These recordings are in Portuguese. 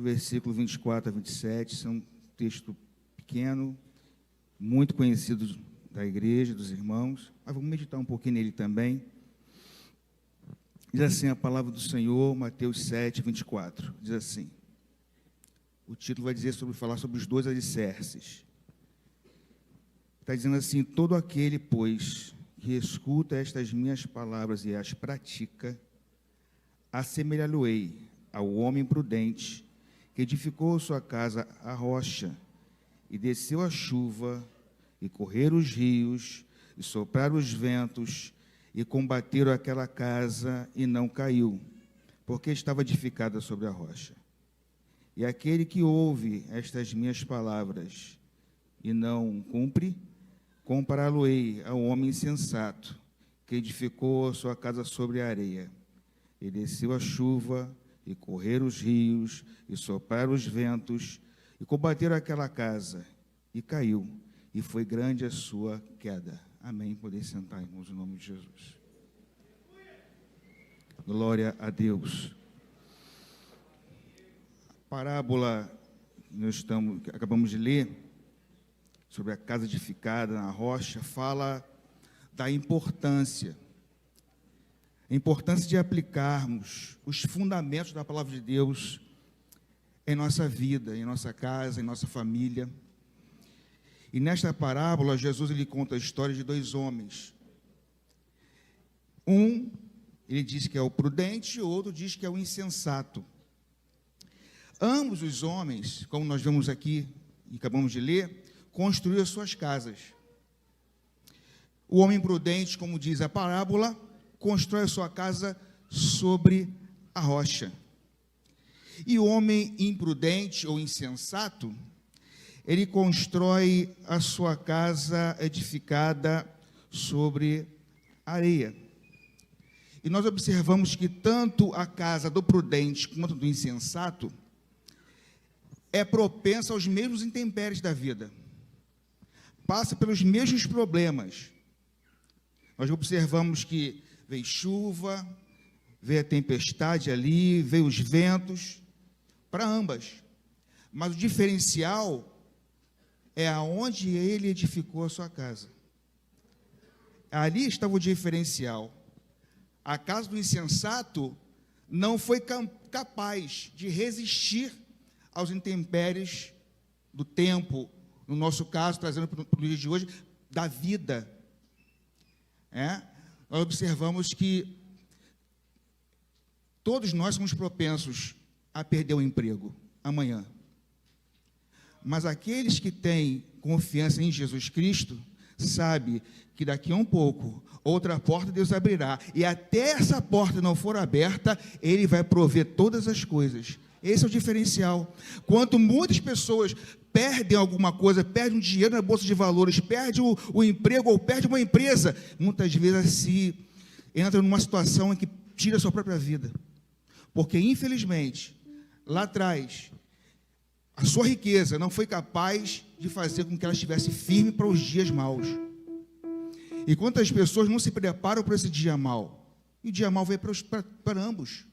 versículo 24 a 27, são um texto pequeno, muito conhecido da igreja, dos irmãos, mas vamos meditar um pouquinho nele também. Diz assim a palavra do Senhor, Mateus 7, 24, diz assim, o título vai falar sobre os dois alicerces. Está dizendo assim: todo aquele, pois, que escuta estas minhas palavras e as pratica, assemelhá-lo-ei ao homem prudente, que edificou sua casa à rocha, e desceu a chuva, e correram os rios, e sopraram os ventos, e combateram aquela casa, e não caiu, porque estava edificada sobre a rocha. E aquele que ouve estas minhas palavras, e não cumpre, compará-lo-ei ao homem insensato, que edificou a sua casa sobre a areia. E desceu a chuva, e correram os rios, e sopraram os ventos, e combateram aquela casa, e caiu, e foi grande a sua queda. Amém. Podem sentar, irmãos, em nome de Jesus. Glória a Deus. A parábola que acabamos de ler, sobre a casa edificada na rocha, fala da importância de aplicarmos os fundamentos da palavra de Deus em nossa vida, em nossa casa, em nossa família. E nesta parábola, Jesus ele conta a história de dois homens. Um, ele diz que é o prudente, e o outro diz que é o insensato. Ambos os homens, como nós vemos aqui e acabamos de ler, construíram as suas casas. O homem prudente, como diz a parábola, constrói a sua casa sobre a rocha. E o homem imprudente ou insensato, ele constrói a sua casa edificada sobre areia. E nós observamos que tanto a casa do prudente quanto do insensato é propensa aos mesmos intempéries da vida. Passa pelos mesmos problemas. Nós observamos que veio chuva, veio a tempestade ali, veio os ventos, para ambas. Mas o diferencial é aonde ele edificou a sua casa. Ali estava o diferencial. A casa do insensato não foi capaz de resistir aos intempéries do tempo, no nosso caso, trazendo para o dia de hoje, da vida. Nós observamos que todos nós somos propensos a perder o emprego amanhã. Mas aqueles que têm confiança em Jesus Cristo, sabem que daqui a um pouco, outra porta Deus abrirá, e até essa porta não for aberta, Ele vai prover todas as coisas. Esse é o diferencial. Quanto muitas pessoas perdem alguma coisa, perdem um dinheiro na bolsa de valores, perdem o emprego ou perdem uma empresa, muitas vezes se entra numa situação em que tira a sua própria vida. Porque, infelizmente, lá atrás, a sua riqueza não foi capaz de fazer com que ela estivesse firme para os dias maus. E quantas pessoas não se preparam para esse dia mau? E o dia mau veio para ambos.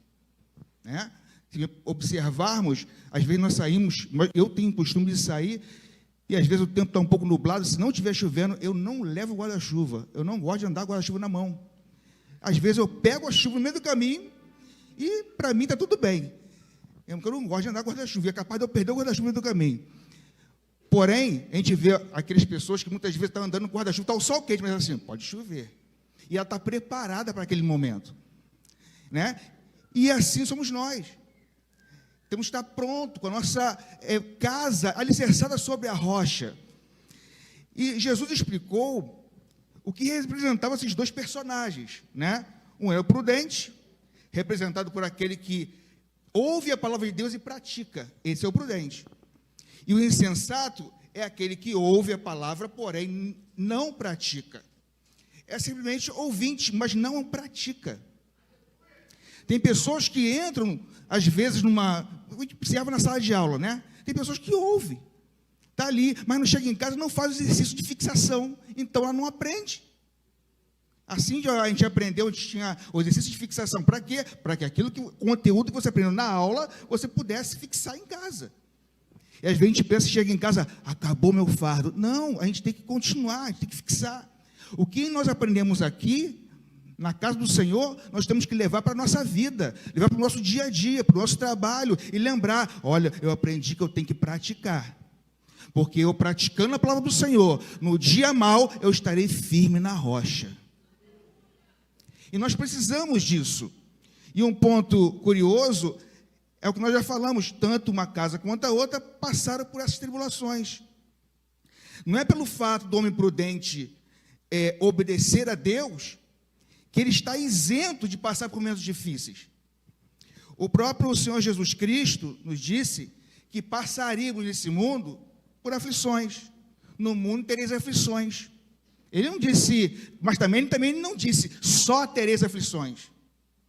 Se observarmos, às vezes nós saímos, eu tenho o costume de sair, e às vezes o tempo está um pouco nublado, se não estiver chovendo, eu não levo guarda-chuva, eu não gosto de andar com guarda-chuva na mão. Às vezes eu pego a chuva no meio do caminho, e para mim está tudo bem. Eu não gosto de andar com guarda-chuva, é capaz de eu perder o guarda-chuva no meio do caminho. Porém, a gente vê aquelas pessoas que muitas vezes estão andando com guarda-chuva, está o sol quente, mas assim, pode chover. E ela está preparada para aquele momento. E assim somos nós. Temos que estar pronto com a nossa casa alicerçada sobre a rocha. E Jesus explicou o que representavam esses dois personagens. Um é o prudente, representado por aquele que ouve a palavra de Deus e pratica. Esse é o prudente. E o insensato é aquele que ouve a palavra, porém não pratica. É simplesmente ouvinte, mas não pratica. Tem pessoas que entram, às vezes, observa na sala de aula, Tem pessoas que ouvem, está ali, mas não chega em casa, não faz o exercício de fixação, então ela não aprende. Assim a gente aprendeu, a gente tinha o exercício de fixação. Para quê? Para que o conteúdo que você aprendeu na aula, você pudesse fixar em casa. E às vezes a gente pensa, chega em casa, acabou meu fardo. Não, a gente tem que continuar, a gente tem que fixar. O que nós aprendemos aqui, na casa do Senhor, nós temos que levar para a nossa vida, levar para o nosso dia a dia, para o nosso trabalho, e lembrar, olha, eu aprendi que eu tenho que praticar. Porque eu praticando a palavra do Senhor, no dia mau, eu estarei firme na rocha. E nós precisamos disso. E um ponto curioso é o que nós já falamos, tanto uma casa quanto a outra passaram por essas tribulações. Não é pelo fato do homem prudente obedecer a Deus, que ele está isento de passar por momentos difíceis. O próprio Senhor Jesus Cristo nos disse que passaríamos nesse mundo por aflições. No mundo tereis aflições. Ele não disse, mas também não disse, só tereis aflições.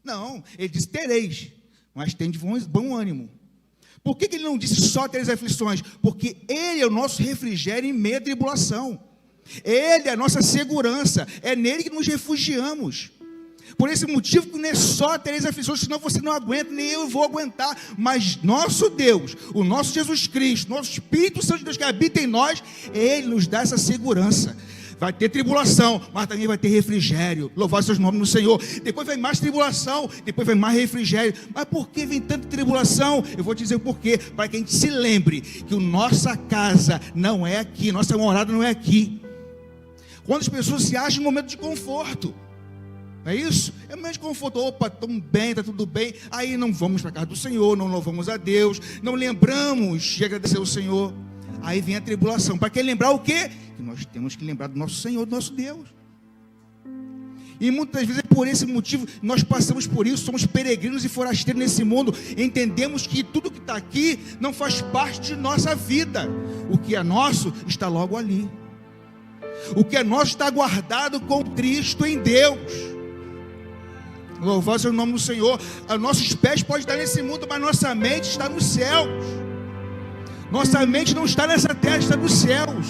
Não, ele disse, tereis, mas tem de bom ânimo. Por que ele não disse só tereis aflições? Porque ele é o nosso refrigério em meio à tribulação. Ele é a nossa segurança, é nele que nos refugiamos. Por esse motivo que não é só tereis aflições, senão você não aguenta, nem eu vou aguentar. Mas nosso Deus, o nosso Jesus Cristo, nosso Espírito Santo de Deus que habita em nós, ele nos dá essa segurança. Vai ter tribulação, mas também vai ter refrigério. Louvado seja o nome do Senhor. Depois vem mais tribulação, depois vem mais refrigério. Mas por que vem tanta tribulação? Eu vou te dizer o porquê. Para que a gente se lembre que nossa casa não é aqui, nossa morada não é aqui. Quando as pessoas se acham em momento de conforto, não é isso? É um momento de conforto. Opa, estamos bem, está tudo bem. Aí não vamos para a casa do Senhor, não louvamos a Deus, não lembramos de agradecer ao Senhor. Aí vem a tribulação. Para que lembrar o quê? Que nós temos que lembrar do nosso Senhor, do nosso Deus. E muitas vezes é por esse motivo nós passamos por isso, somos peregrinos e forasteiros nesse mundo. Entendemos que tudo que está aqui não faz parte de nossa vida. O que é nosso está logo ali. O que é nosso está guardado com Cristo em Deus. Louvado seja o nome do Senhor. Os nossos pés podem estar nesse mundo, mas nossa mente está nos céus. Nossa mente não está nessa terra, está nos céus.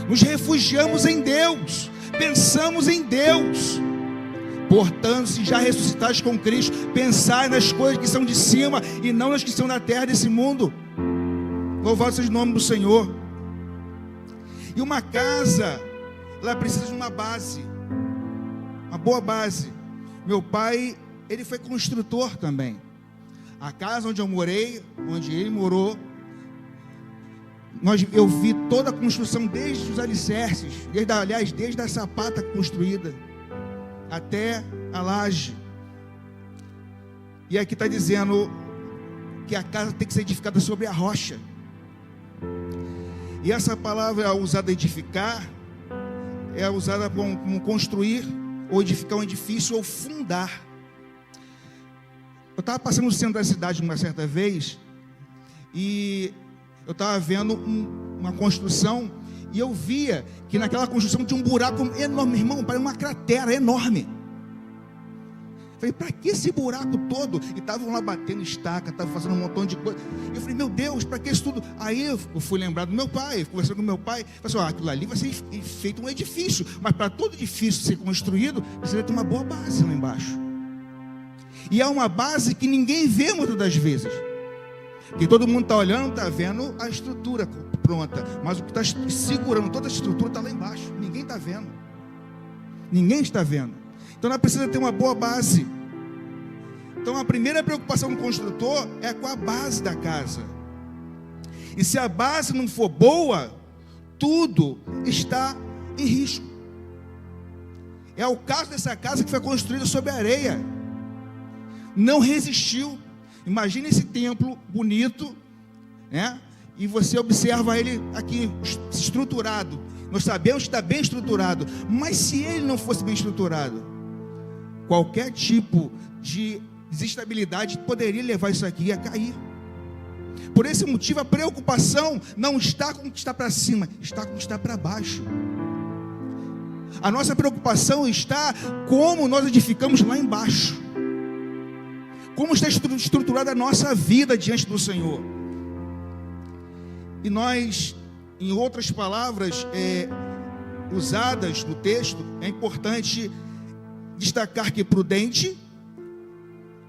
Nos refugiamos em Deus, pensamos em Deus. Portanto, se já ressuscitaste com Cristo, pensai nas coisas que são de cima e não nas que são da terra desse mundo. Louvado seja o nome do Senhor. E uma casa, ela precisa de uma base, uma boa base. Meu pai, ele foi construtor também. A casa onde eu morei, onde ele morou, eu vi toda a construção, desde os alicerces, desde a sapata construída, até a laje. E aqui está dizendo que a casa tem que ser edificada sobre a rocha. E essa palavra usada edificar, é usada como construir, ou edificar um edifício, ou fundar. Eu estava passando no centro da cidade uma certa vez, e eu estava vendo uma construção, e eu via que naquela construção tinha um buraco enorme, irmão, parecia uma cratera enorme. Falei, para que esse buraco todo? E estavam lá batendo estaca, estavam fazendo um montão de coisa. Eu falei, meu Deus, para que isso tudo? Aí eu fui lembrar do meu pai, conversando com meu pai, falei assim, aquilo ali vai ser feito um edifício, mas para todo edifício ser construído, precisa ter uma boa base lá embaixo. E é uma base que ninguém vê muitas das vezes. Que todo mundo está olhando, está vendo a estrutura pronta, mas o que está segurando toda a estrutura está lá embaixo. Ninguém está vendo. Ninguém está vendo. Então ela precisa ter uma boa base. Então a primeira preocupação do construtor é com a base da casa. E se a base não for boa, tudo está em risco. É o caso dessa casa que foi construída sobre areia. Não resistiu. Imagina esse templo bonito, né? E você observa ele aqui estruturado. Nós sabemos que está bem estruturado, mas se ele não fosse bem estruturado, qualquer tipo de desestabilidade poderia levar isso aqui a cair. Por esse motivo, a preocupação não está com o que está para cima, está com o que está para baixo. A nossa preocupação está como nós edificamos lá embaixo. Como está estruturada a nossa vida diante do Senhor. E nós, em outras palavras usadas no texto, é importante destacar que prudente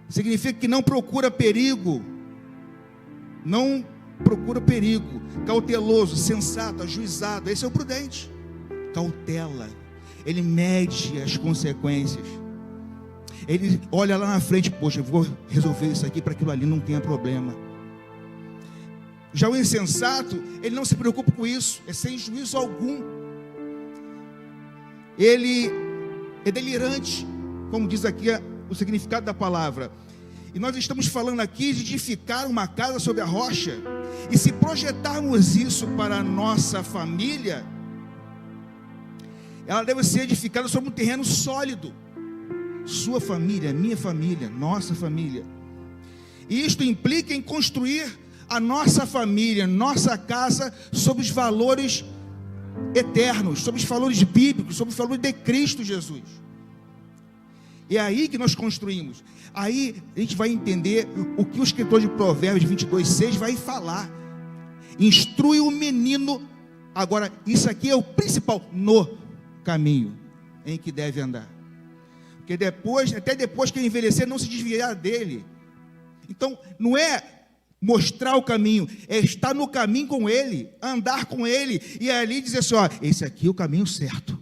significa que não procura perigo, não procura perigo, cauteloso, sensato, ajuizado. Esse é o prudente. Cautela, ele mede as consequências, ele olha lá na frente, poxa, eu vou resolver isso aqui para aquilo ali não tenha problema. Já o insensato, ele não se preocupa com isso, é sem juízo algum, ele é delirante, como diz aqui o significado da palavra. E nós estamos falando aqui de edificar uma casa sobre a rocha, e se projetarmos isso para a nossa família, ela deve ser edificada sobre um terreno sólido. Sua família, minha família, nossa família. E isto implica em construir a nossa família, nossa casa, sobre os valores eternos, sobre os valores bíblicos, sobre os valores de Cristo Jesus. E é aí que nós construímos. Aí a gente vai entender o que o escritor de Provérbios 22:6 vai falar. Instrui o menino. Agora, isso aqui é o principal, no caminho em que deve andar. Porque depois, até depois que ele envelhecer, não se desviar dele. Então, não é mostrar o caminho, é estar no caminho com ele, andar com ele, e ali dizer assim, ó, esse aqui é o caminho certo,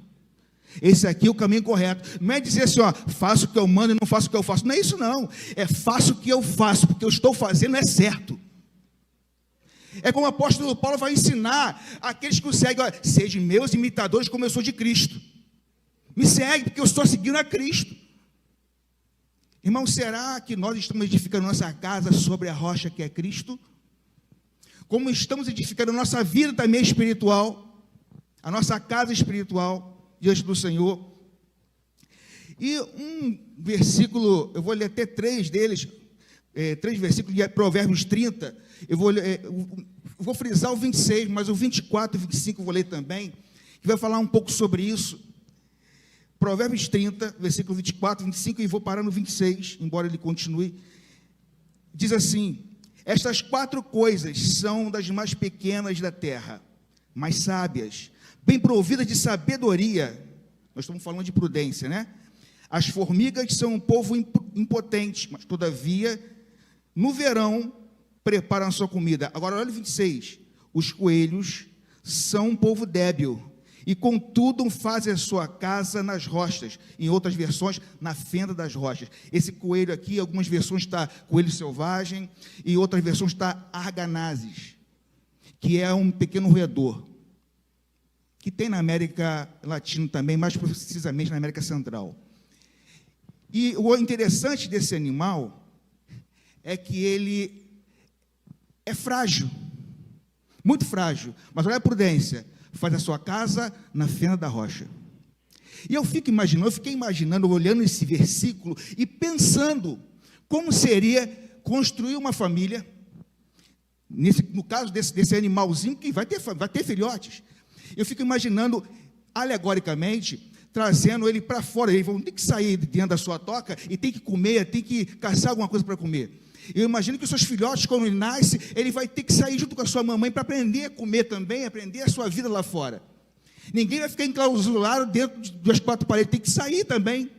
esse aqui é o caminho correto. Não é dizer assim, ó, faço o que eu mando e não faço o que eu faço. Não é isso não, é faço o que eu faço, porque eu estou fazendo é certo. É como o apóstolo Paulo vai ensinar aqueles que o seguem, ó, sejam meus imitadores como eu sou de Cristo. Me segue porque eu estou seguindo a Cristo. Irmão, será que nós estamos edificando nossa casa sobre a rocha que é Cristo? Como estamos edificando a nossa vida também espiritual, a nossa casa espiritual diante do Senhor? E um versículo, eu vou ler até três deles, três versículos de Provérbios 30, eu vou frisar o 26, mas o 24 e 25 eu vou ler também, que vai falar um pouco sobre isso. Provérbios 30, versículo 24, 25, e vou parar no 26, embora ele continue. Diz assim: estas 4 coisas são das mais pequenas da terra, mais sábias, bem providas de sabedoria. Nós estamos falando de prudência, né? As formigas são um povo impotente, mas todavia, no verão, preparam a sua comida. Agora olha o 26, os coelhos são um povo débil, e contudo fazem a sua casa nas rochas. Em outras versões, na fenda das rochas. Esse coelho aqui, em algumas versões está coelho selvagem, e em outras versões está arganazes, que é um pequeno roedor, que tem na América Latina também, mais precisamente na América Central. E o interessante desse animal é que ele é frágil, muito frágil, mas olha a prudência, faz a sua casa na fenda da rocha. E eu fiquei imaginando, olhando esse versículo e pensando como seria construir uma família, no caso desse animalzinho que vai ter filhotes. Eu fico imaginando, alegoricamente, trazendo ele para fora. Eles vão ter que sair de dentro da sua toca e tem que comer, tem que caçar alguma coisa para comer. Eu imagino que os seus filhotes, quando ele nasce, ele vai ter que sair junto com a sua mamãe para aprender a comer também, aprender a sua vida lá fora. Ninguém vai ficar enclausurado dentro das 4 paredes, tem que sair também.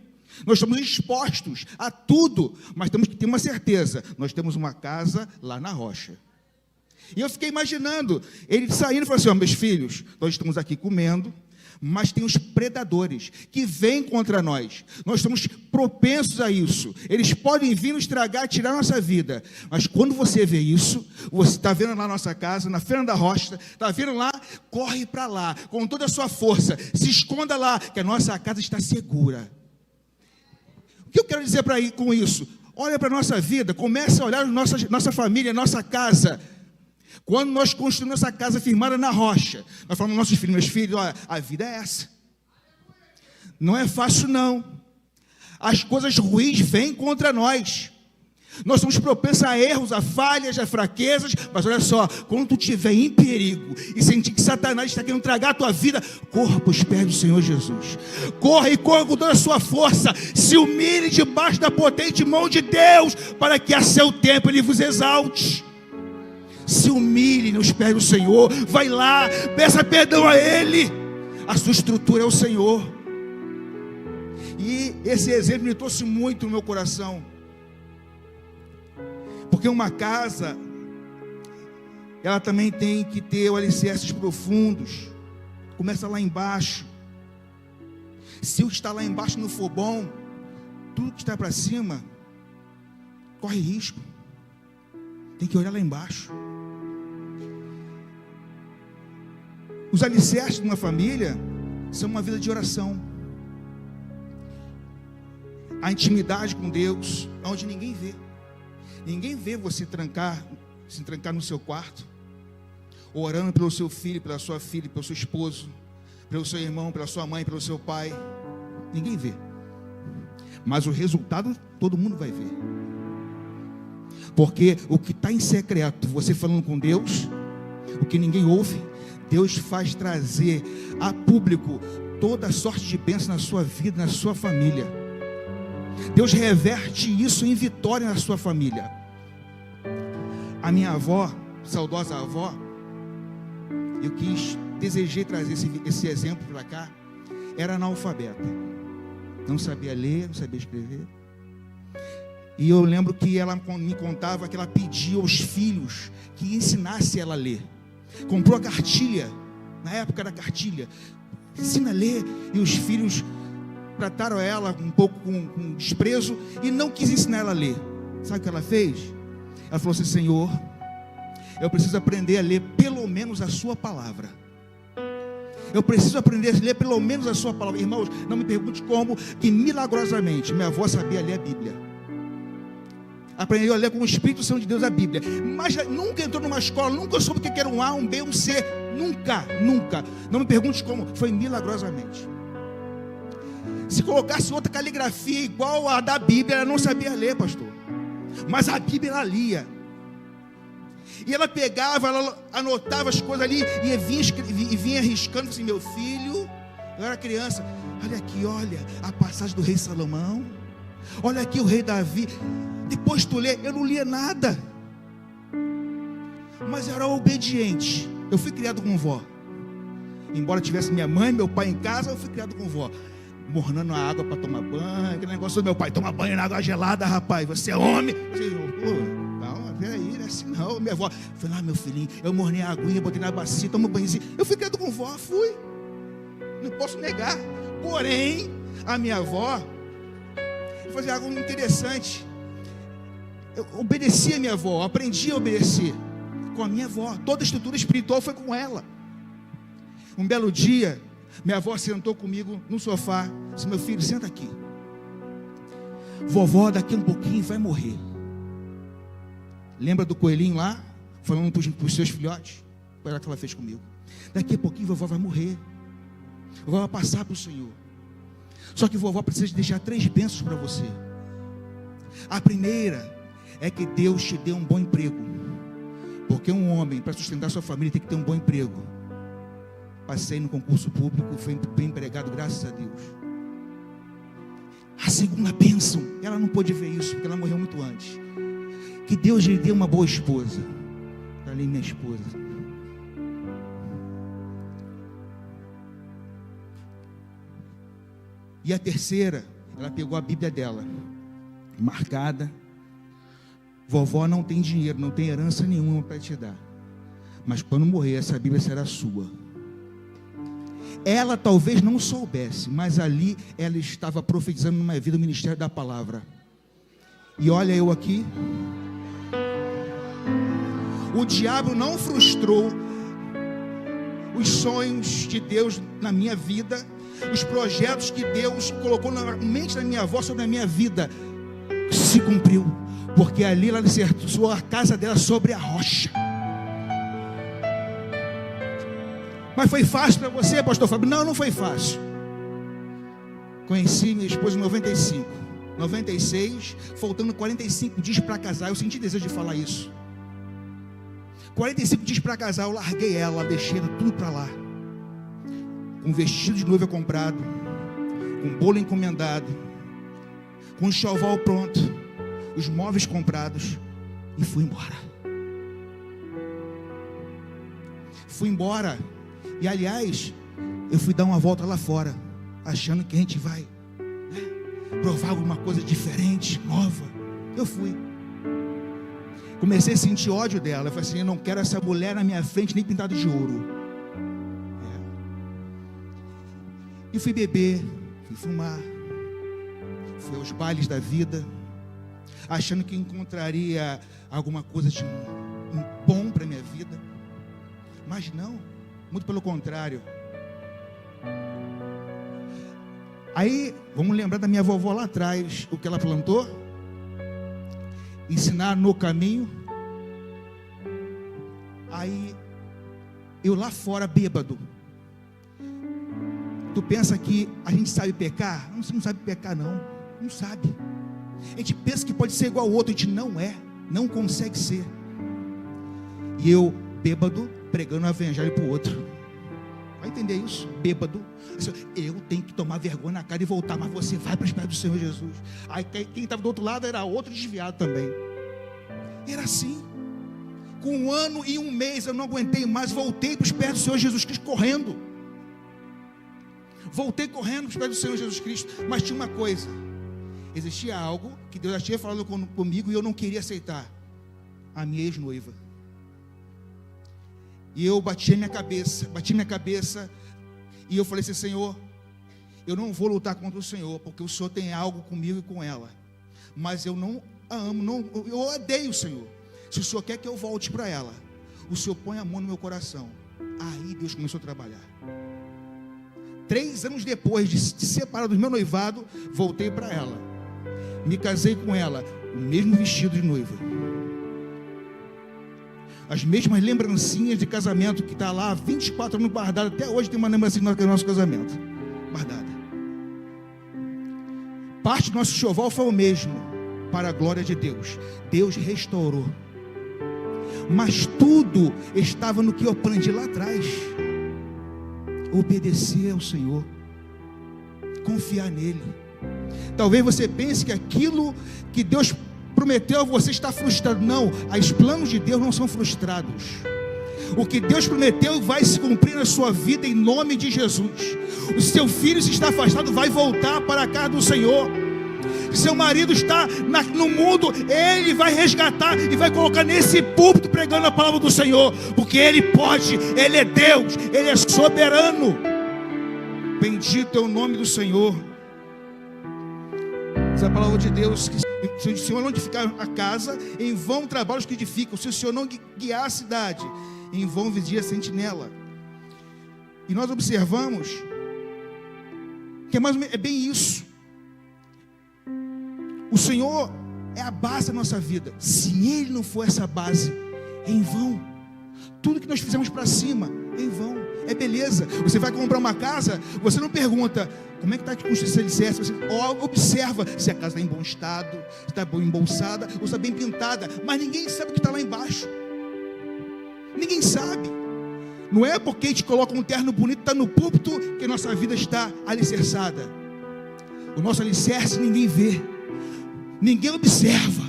Nós estamos expostos a tudo, mas temos que ter uma certeza, nós temos uma casa lá na rocha. E eu fiquei imaginando, ele saindo e falando assim, ó, meus filhos, nós estamos aqui comendo, mas tem os predadores que vêm contra nós. Nós estamos propensos a isso. Eles podem vir nos estragar, tirar a nossa vida. Mas quando você vê isso, você está vendo lá a nossa casa, na fenda da rocha, está vendo lá, corre para lá, com toda a sua força, se esconda lá, que a nossa casa está segura. O que eu quero dizer com isso? Olha para a nossa vida, comece a olhar nossa família, nossa casa. Quando nós construímos essa casa firmada na rocha, nós falamos aos nossos filhos, meus filhos, olha, a vida é essa. Não é fácil não. As coisas ruins vêm contra nós. Nós somos propensos a erros, a falhas, a fraquezas, mas olha só, quando tu estiver em perigo e sentir que Satanás está querendo tragar a tua vida, corra para os pés do Senhor Jesus. Corra e corra com toda a sua força. Se humilhe debaixo da potente mão de Deus, para que a seu tempo Ele vos exalte. Se humilhe nos pés do Senhor, vai lá, peça perdão a Ele, a sua estrutura é o Senhor. E Esse exemplo me trouxe muito no meu coração. Porque uma casa, ela também tem que ter alicerces profundos. Começa lá embaixo. Se o que está lá embaixo não for bom, tudo que está para cima corre risco. Tem que olhar lá embaixo. Os alicerces de uma família são uma vida de oração. A intimidade com Deus, onde ninguém vê. Ninguém vê você se trancar no seu quarto, orando pelo seu filho, pela sua filha, pelo seu esposo, pelo seu irmão, pela sua mãe, pelo seu pai. Ninguém vê. Mas o resultado todo mundo vai ver. Porque o que está em secreto, você falando com Deus, o que ninguém ouve, Deus faz trazer a público toda sorte de bênção na sua vida, na sua família. Deus reverte isso em vitória na sua família. A minha avó, saudosa avó, desejei trazer esse exemplo para cá. Era analfabeta, não sabia ler, não sabia escrever. E eu lembro que ela me contava que ela pedia aos filhos que ensinasse ela a ler. Comprou a cartilha, na época da cartilha, ensina a ler. E os filhos trataram ela um pouco com desprezo e não quis ensinar ela a ler. Sabe o que ela fez? Ela falou assim: Senhor, eu preciso aprender a ler pelo menos a sua palavra. Eu preciso aprender a ler pelo menos a sua palavra. Irmãos, não me pergunte como, que milagrosamente minha avó sabia ler a Bíblia. Aprendeu a ler com o Espírito Santo de Deus a Bíblia. Mas nunca entrou numa escola, nunca soube o que era um A, um B, um C. Nunca. Não me pergunte como, foi milagrosamente. Se colocasse outra caligrafia igual a da Bíblia, ela não sabia ler, pastor. Mas a Bíblia ela lia. E ela pegava, ela anotava as coisas ali e vinha arriscando assim: meu filho, eu era criança, olha aqui, olha a passagem do rei Salomão, olha aqui o rei Davi. Depois tu lê. Eu não lia nada, mas eu era obediente. Eu fui criado com vó. Embora tivesse minha mãe, meu pai em casa, eu fui criado com vó. Mornando a água para tomar banho, aquele negócio do meu pai: toma banho na água gelada, rapaz, você é homem. Não, peraí, não é assim não. Minha avó foi lá: meu filhinho, eu mornei a aguinha, botei na bacia, toma um banhozinho. Eu fui criado com vó, fui. Não posso negar. Porém, a minha avó fazia algo interessante. Eu obedeci a minha avó, aprendi a obedecer com a minha avó. Toda a estrutura espiritual foi com ela. Um belo dia, minha avó sentou comigo no sofá, disse: meu filho, senta aqui. Vovó daqui um pouquinho vai morrer. Lembra do coelhinho lá, falando para os seus filhotes? Foi ela que ela fez comigo. Daqui a pouquinho vovó vai morrer. Vovó vai passar para o Senhor. Só que vovó precisa deixar 3 bênçãos para você. A primeira é que Deus te dê um bom emprego. Porque um homem, para sustentar sua família, tem que ter um bom emprego. Passei no concurso público e fui bem empregado, graças a Deus. A segunda bênção, ela não pôde ver isso, porque ela morreu muito antes. Que Deus lhe dê uma boa esposa. Está ali minha esposa. E a terceira, ela pegou a Bíblia dela, marcada: vovó não tem dinheiro, não tem herança nenhuma para te dar, mas quando morrer essa Bíblia será sua. Ela talvez não soubesse, mas ali ela estava profetizando numa vida, o ministério da palavra. E olha eu aqui. O diabo não frustrou os sonhos de Deus na minha vida, os projetos que Deus colocou na mente da minha avó sobre a minha vida. Se cumpriu, porque ali ela alicerçou a casa dela sobre a rocha. Mas foi fácil para você, pastor Fábio? Não, não foi fácil. Conheci minha esposa em 95, 96, faltando 45 dias para casar. Eu senti desejo de falar isso. 45 dias para casar, eu larguei ela, deixei tudo para lá, com vestido de noiva comprado, com bolo encomendado, com o enxoval pronto, os móveis comprados, e fui embora. Fui embora. E aliás, eu fui dar uma volta lá fora, achando que a gente vai, né? provar alguma coisa diferente, nova. Eu fui. Comecei a sentir ódio dela. Eu falei assim: eu não quero essa mulher na minha frente, nem pintada de ouro. E fui beber, fui fumar, fui aos bailes da vida, achando que encontraria alguma coisa de bom para a minha vida. Mas não, muito pelo contrário. Aí, vamos lembrar da minha vovó lá atrás, o que ela plantou? Ensinar no caminho. Aí, eu lá fora bêbado. Tu pensa que a gente sabe pecar? Não, você não sabe pecar não, não sabe. A gente pensa que pode ser igual ao outro, a gente não é, não consegue ser. E eu, bêbado, pregando o evangelho para o outro. Vai entender isso? Bêbado. Eu tenho que tomar vergonha na cara e voltar, mas você vai para os pés do Senhor Jesus. Aí quem estava do outro lado era outro desviado também. Era assim. Com 1 ano e 1 mês eu não aguentei mais, voltei para os pés do Senhor Jesus Cristo correndo. Voltei correndo para os pés do Senhor Jesus Cristo. Mas tinha uma coisa: existia algo que Deus já tinha falado comigo e eu não queria aceitar. A minha ex-noiva. E eu bati minha cabeça, e eu falei assim: Senhor, eu não vou lutar contra o Senhor, porque o Senhor tem algo comigo e com ela, mas eu não a amo, eu odeio o Senhor. Se o Senhor quer que eu volte para ela, o Senhor põe a mão no meu coração. Aí Deus começou a trabalhar. 3 anos depois de separar do meu noivado, voltei para ela, me casei com ela, o mesmo vestido de noiva, as mesmas lembrancinhas de casamento que está lá há 24 anos guardada. Até hoje tem uma lembrancinha do nosso casamento guardada. Parte do nosso enxoval foi o mesmo, para a glória de Deus. Deus restaurou. Mas tudo estava no que eu aprendi lá atrás: obedecer ao Senhor, confiar nele. Talvez você pense que aquilo que Deus prometeu a você está frustrado. Não, os planos de Deus não são frustrados. O que Deus prometeu vai se cumprir na sua vida em nome de Jesus. O seu filho, se está afastado, vai voltar para a casa do Senhor. Seu marido está no mundo, ele vai resgatar e vai colocar nesse púlpito pregando a palavra do Senhor, porque ele pode, ele é Deus, ele é soberano. Bendito é o nome do Senhor. Essa é a palavra de Deus, que se o Senhor não edificar a casa, em vão trabalhos que edificam. Se o Senhor não guiar a cidade, em vão vigia a sentinela. E nós observamos que é bem isso. O Senhor é a base da nossa vida. Se Ele não for essa base, é em vão. Tudo que nós fizemos para cima, é em vão. É beleza. Você vai comprar uma casa, você não pergunta como é que está de construir esse alicerce. Você observa se a casa está em bom estado, se está bem embolsada, ou está bem pintada. Mas ninguém sabe o que está lá embaixo. Ninguém sabe. Não é porque a gente coloca um terno bonito, está no púlpito, que a nossa vida está alicerçada. O nosso alicerce ninguém vê, ninguém observa.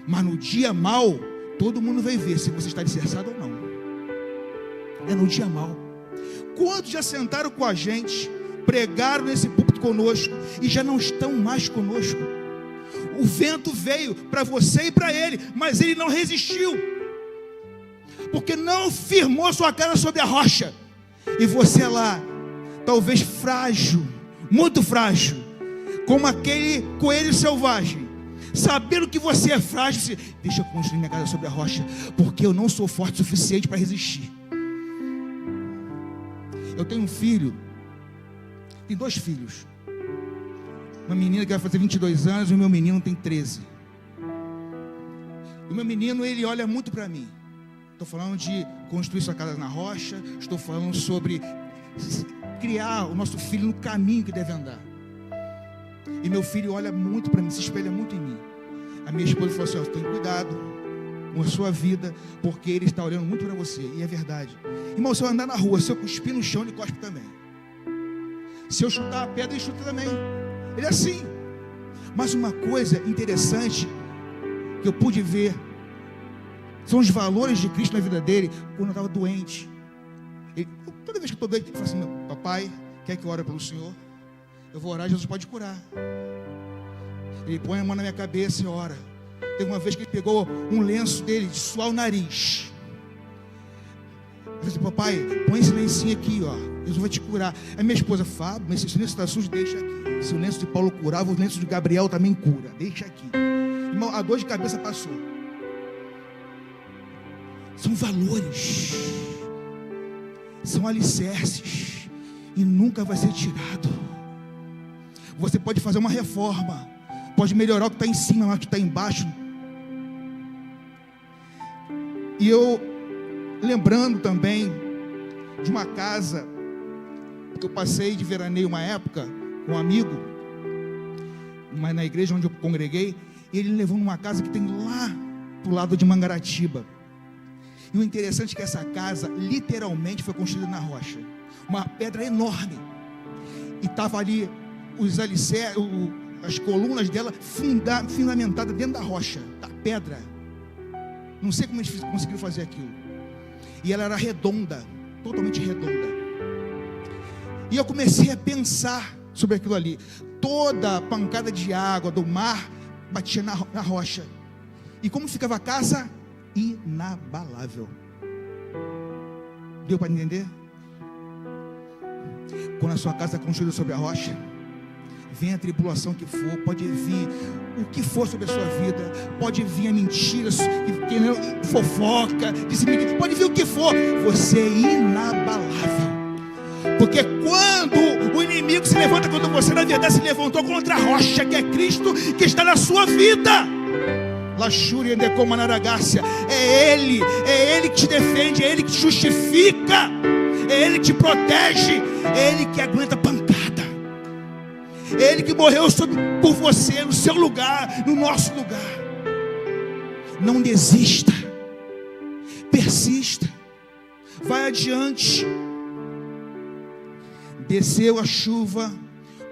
Mas no dia mau, todo mundo vai ver se você está alicerçado ou não. É no dia mau. Quantos já sentaram com a gente, pregaram nesse púlpito conosco e já não estão mais conosco? O vento veio para você e para ele, mas ele não resistiu, porque não firmou sua cara sobre a rocha. E você lá, talvez frágil, muito frágil, como aquele coelho selvagem, sabendo que você é frágil, você, deixa eu construir minha casa sobre a rocha, porque eu não sou forte o suficiente para resistir. Eu tenho um filho, tem 2 filhos, uma menina que vai fazer 22 anos e o meu menino tem 13. O meu menino, ele olha muito para mim. Estou falando de construir sua casa na rocha, estou falando sobre criar o nosso filho no caminho que deve andar. E meu filho olha muito para mim, se espelha muito em mim. A minha esposa falou assim: tem cuidado com a sua vida, porque ele está olhando muito para você. E é verdade. Irmão, se eu andar na rua, se eu cuspir no chão, ele cospe também. Se eu chutar a pedra, ele chuta também. Ele é assim. Mas uma coisa interessante que eu pude ver são os valores de Cristo na vida dele. Quando eu estava doente, toda vez que eu estou doente, ele fala assim: papai, quer que eu ore pelo senhor? Eu vou orar, Jesus pode curar. Ele põe a mão na minha cabeça e ora. Teve uma vez que ele pegou um lenço dele de suar o nariz. Eu falei assim: papai, põe esse lencinho aqui, ó, Jesus vai te curar. Aí minha esposa: Fábio, mas esse lenço está sujo, deixa aqui. Se o lenço de Paulo curava, o lenço de Gabriel também cura, deixa aqui. Irmão, a dor de cabeça passou. São valores, são alicerces, e nunca vai ser tirado. Você pode fazer uma reforma, pode melhorar o que está em cima, mas o que está embaixo. E eu, lembrando também de uma casa que eu passei de veraneio uma época com um amigo, mas na igreja onde eu congreguei, ele me levou numa casa que tem lá pro lado de Mangaratiba. E o interessante é que essa casa literalmente foi construída na rocha, uma pedra enorme, e estava ali os alicerces, as colunas dela fundamentadas dentro da rocha, da pedra. Não sei como eles conseguiram fazer aquilo. E ela era redonda, totalmente redonda. E eu comecei a pensar sobre aquilo ali. Toda a pancada de água do mar batia na rocha. E como ficava a casa? Inabalável. Deu para entender? Quando a sua casa é construída sobre a rocha, vem a tribulação que for, pode vir o que for sobre a sua vida, pode vir a mentira, fofoca, pode vir o que for, você é inabalável. Porque quando o inimigo se levanta contra você, na verdade se levantou contra a rocha, que é Cristo, que está na sua vida. É Ele que te defende, é Ele que te justifica, é Ele que te protege, é Ele que aguenta pancada, é Ele que morreu por você, no seu lugar, no nosso lugar. Não desista, persista, vai adiante. Desceu a chuva,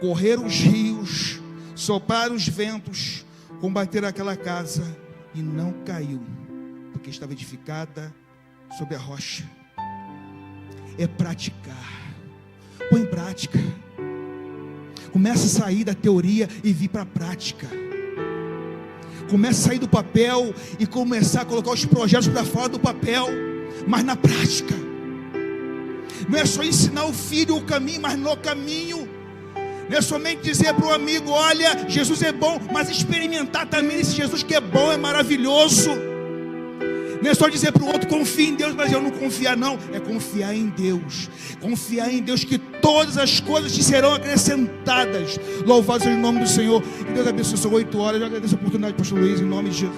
correram os rios, sopraram os ventos, combateram aquela casa e não caiu, porque estava edificada sobre a rocha. É praticar. Põe em prática. Começa a sair da teoria e vir para a prática. Começa a sair do papel e começar a colocar os projetos para fora do papel, mas na prática. Não é só ensinar o filho o caminho, mas no caminho. Não é somente dizer para o amigo: olha, Jesus é bom, mas experimentar também esse Jesus que é bom, é maravilhoso. Não é só dizer para o outro: confia em Deus, mas eu não confiar, não. É confiar em Deus. Confiar em Deus que todas as coisas te serão acrescentadas. Louvado seja o nome do Senhor. Que Deus abençoe. São 8 horas. Eu agradeço a oportunidade, pastor Luiz, em nome de Jesus.